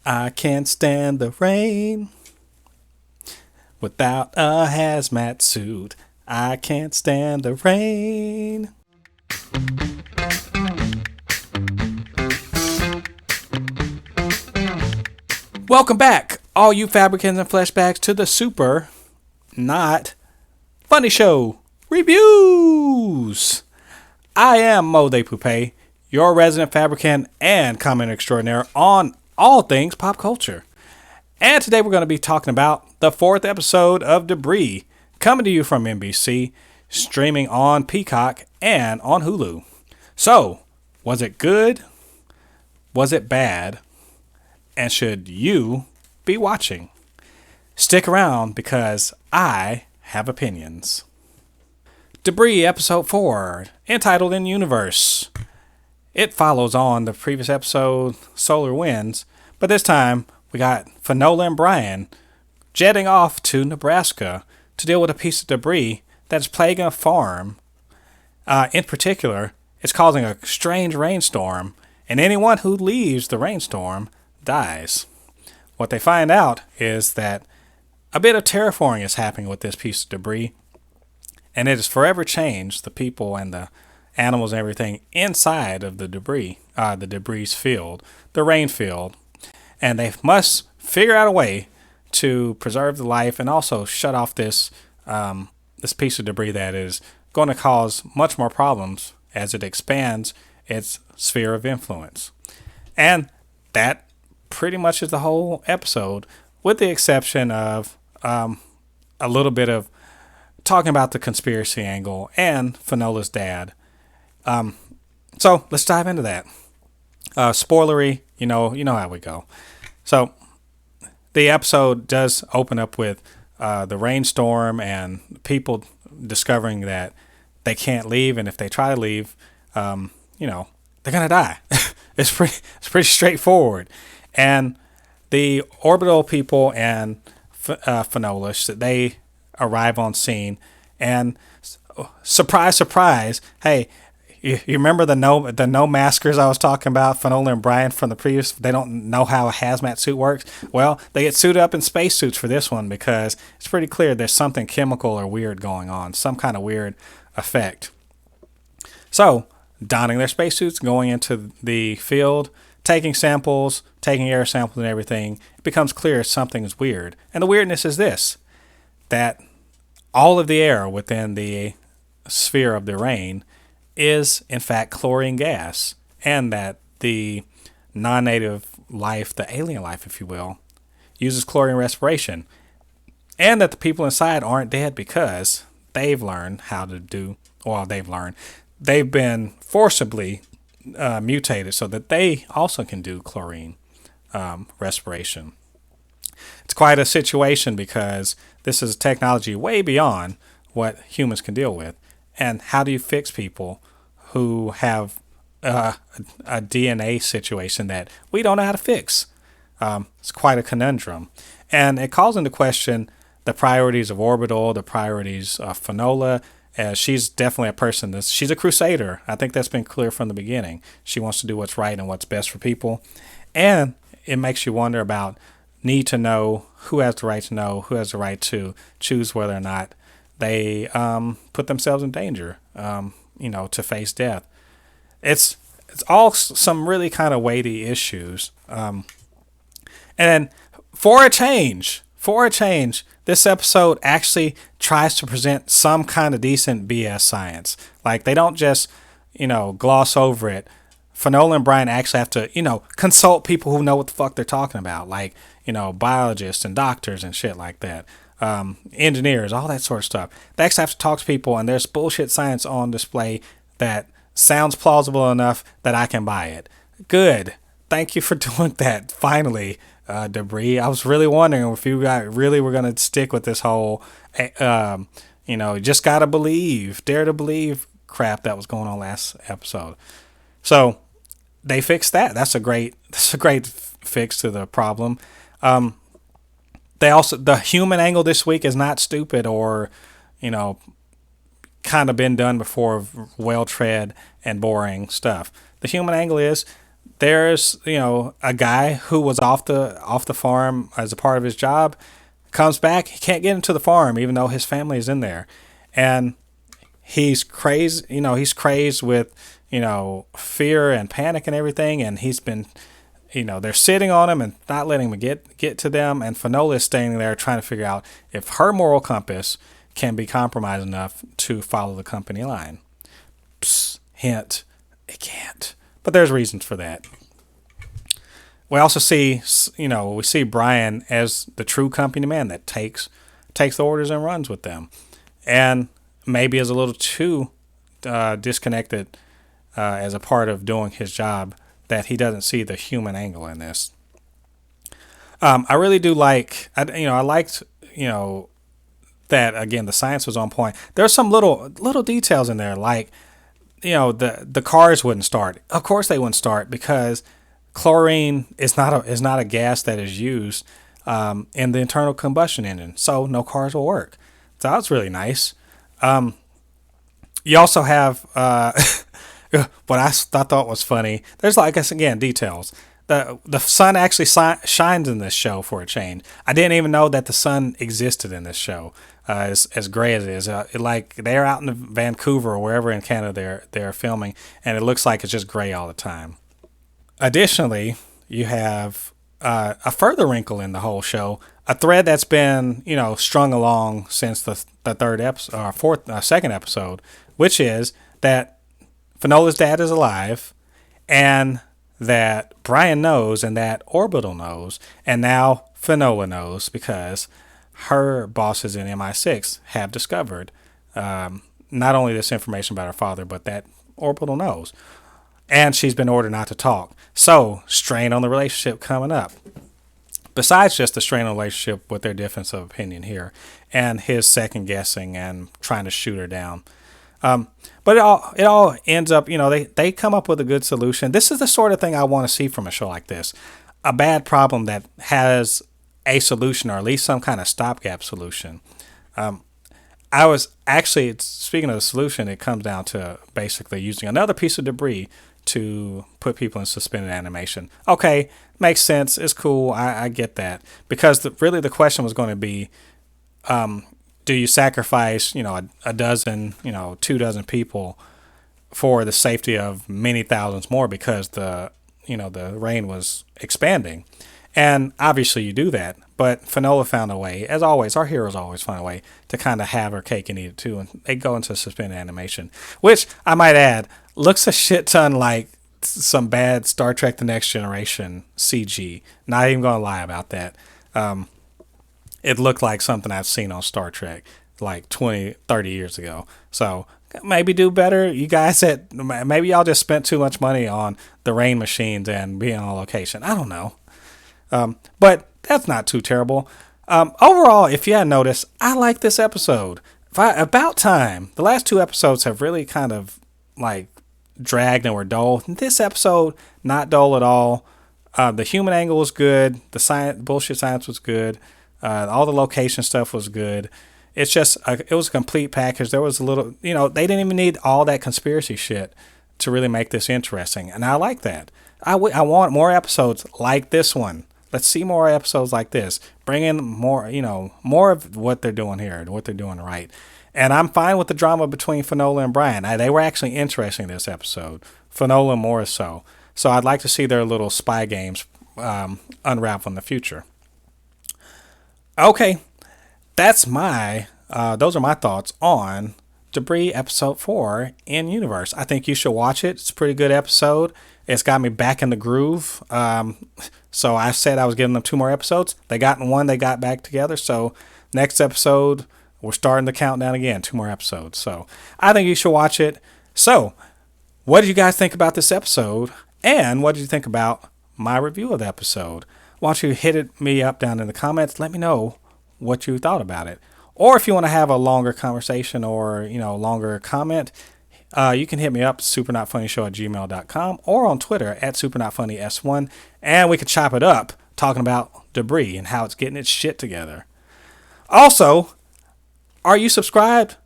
I can't stand the rain without a hazmat suit. I can't stand the rain. Welcome back, all you Fabricans and Fleshbags, to the super not funny show reviews. I am Jen Thépuppét, your resident fabricant and comment extraordinaire on all things pop culture. And today we're going to be talking about the 4th episode of Debris, coming to you from NBC, streaming on Peacock and on Hulu. So, was it good? Was it bad? And should you be watching? Stick around because I have opinions. Debris Episode 4, entitled In Universe. It follows on the previous episode, Solar Winds, but this time we got Finola and Brian jetting off to Nebraska to deal with a piece of debris that is plaguing a farm. In particular, it's causing a strange rainstorm, and anyone who leaves the rainstorm dies. What they find out is that a bit of terraforming is happening with this piece of debris, and it has forever changed the people and the animals and everything inside of the debris field, the rain field, and they must figure out a way to preserve the life and also shut off this piece of debris that is going to cause much more problems as it expands its sphere of influence. And that pretty much is the whole episode, with the exception of a little bit of talking about the conspiracy angle and Finola's dad. So let's dive into that. Spoilery, you know how we go. So the episode does open up with the rainstorm and people discovering that they can't leave, and if they try to leave, they're gonna die. It's pretty straightforward. And the orbital people and Finola, they arrive on scene, and surprise, surprise, hey, you remember the no maskers I was talking about, Finola and Brian from the previous? They don't know how a hazmat suit works. Well, they get suited up in spacesuits for this one because it's pretty clear there's something chemical or weird going on, some kind of weird effect. So, donning their spacesuits, going into the field, taking samples, taking air samples and everything, it becomes clear something is weird. And the weirdness is this, that all of the air within the sphere of the rain is, in fact, chlorine gas. And that the non-native life, the alien life, if you will, uses chlorine respiration. And that the people inside aren't dead because they've learned how to do, they've been forcibly mutated so that they also can do chlorine respiration. It's quite a situation because this is technology way beyond what humans can deal with. And how do you fix people who have a DNA situation that we don't know how to fix? It's quite a conundrum. And it calls into question the priorities of Orbital, the priorities of Finola. She's definitely a person she's a crusader. I think that's been clear from the beginning. She wants to do what's right and what's best for people. And it makes you wonder about need to know, who has the right to know, who has the right to choose whether or not they put themselves in danger, to face death. It's all some really kind of weighty issues. And for a change, this episode actually tries to present some kind of decent BS science. Like, they don't just, gloss over it. Finola and Brian actually have to, consult people who know what the fuck they're talking about. Like, biologists and doctors and shit like that. Engineers, all that sort of stuff. They actually have to talk to people, and there's bullshit science on display that sounds plausible enough that I can buy it. Good. Thank you for doing that, finally. Debris. I was really wondering if you guys really were going to stick with this whole, just gotta believe, dare to believe crap that was going on last episode. So they fixed that. That's a great fix to the problem. The human angle this week is not stupid or, kind of been done before, well tread and boring stuff. The human angle is there's a guy who was off the farm as a part of his job, comes back, he can't get into the farm even though his family is in there, and he's crazed. He's crazed with fear and panic and everything, and he's been they're sitting on him and not letting him get to them, and Finola is standing there trying to figure out if her moral compass can be compromised enough to follow the company line. Psst, hint, it can't. But there's reasons for that. We also see, we see Brian as the true company man that takes the orders and runs with them, and maybe is a little too disconnected as a part of doing his job, that he doesn't see the human angle in this. I really do like, I liked, that again the science was on point. There's some little details in there, like the cars wouldn't start. Of course they wouldn't start because chlorine is not a gas that is used in the internal combustion engine, so no cars will work. So that's really nice. You also have what I thought was funny. There's, like, I guess, again, details. The sun actually shines in this show for a change. I didn't even know that the sun existed in this show. As gray as it is, like they're out in Vancouver or wherever in Canada they're filming, and it looks like it's just gray all the time. Additionally, you have a further wrinkle in the whole show, a thread that's been strung along since the third episode or second episode, which is that Finola's dad is alive, and that Brian knows, and that Orbital knows, and now Finola knows because her bosses in MI6 have discovered not only this information about her father, but that Orbital knows. And she's been ordered not to talk. So, strain on the relationship coming up. Besides just the strain on the relationship with their difference of opinion here, and his second guessing and trying to shoot her down. But it all ends up, they come up with a good solution. This is the sort of thing I want to see from a show like this. A bad problem that has a solution, or at least some kind of stopgap solution. I was actually, speaking of the solution, it comes down to basically using another piece of debris to put people in suspended animation. Okay, makes sense. It's cool. I get that. Because really the question was going to be, do you sacrifice, a dozen, 24 people for the safety of many thousands more because the rain was expanding? And obviously you do that, but Finola found a way, as always, our heroes always find a way to kind of have her cake and eat it too, and they go into suspended animation, which I might add, looks a shit ton like some bad Star Trek The Next Generation CG. Not even going to lie about that. It looked like something I've seen on Star Trek like 20, 30 years ago. So maybe do better. You guys maybe y'all just spent too much money on the rain machines and being on location. I don't know. But that's not too terrible. Overall, if you hadn't noticed, I like this episode. About time. The last two episodes have really kind of like dragged and were dull. This episode, not dull at all. The human angle was good. The bullshit science was good. All the location stuff was good. It's just, it was a complete package. There was a little, they didn't even need all that conspiracy shit to really make this interesting. And I like that. I want more episodes like this one. Let's see more episodes like this. Bring in more, more of what they're doing here, what they're doing right. And I'm fine with the drama between Finola and Brian. They were actually interesting this episode. Finola more so. So I'd like to see their little spy games unravel in the future. Okay, those are my thoughts on Debris episode 4 in Universe. I think you should watch it. It's a pretty good episode. It's got me back in the groove. So I said I was giving them 2 more episodes. They got in one, they got back together. So next episode, we're starting the countdown again, 2 more episodes. So I think you should watch it. So what did you guys think about this episode? And what did you think about my review of the episode? Why don't you hit me up down in the comments? Let me know what you thought about it. Or if you want to have a longer conversation or, longer comment, you can hit me up, supernotfunnyshow@gmail.com, or on Twitter @supernotfunnys1, and we could chop it up talking about Debris and how it's getting its shit together. Also, are you subscribed?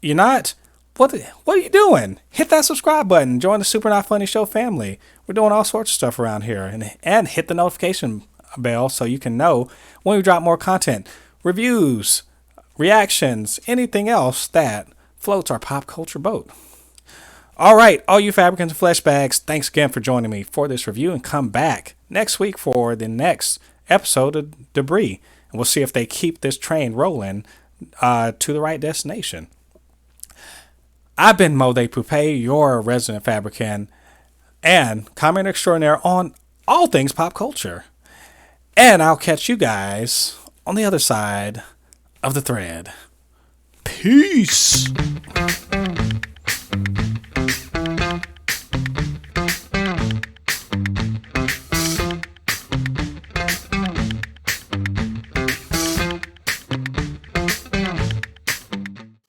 You're not? What are you doing? Hit that subscribe button. Join the Super Not Funny Show family. We're doing all sorts of stuff around here. And hit the notification bell so you can know when we drop more content, reviews, reactions, anything else that floats our pop culture boat. All right, all you Fabricans and Fleshbags, thanks again for joining me for this review, and come back next week for the next episode of Debris. And we'll see if they keep this train rolling to the right destination. I've been Mo Thépuppét, your resident Fabrican and comment extraordinaire on all things pop culture. And I'll catch you guys on the other side of the thread. Peace.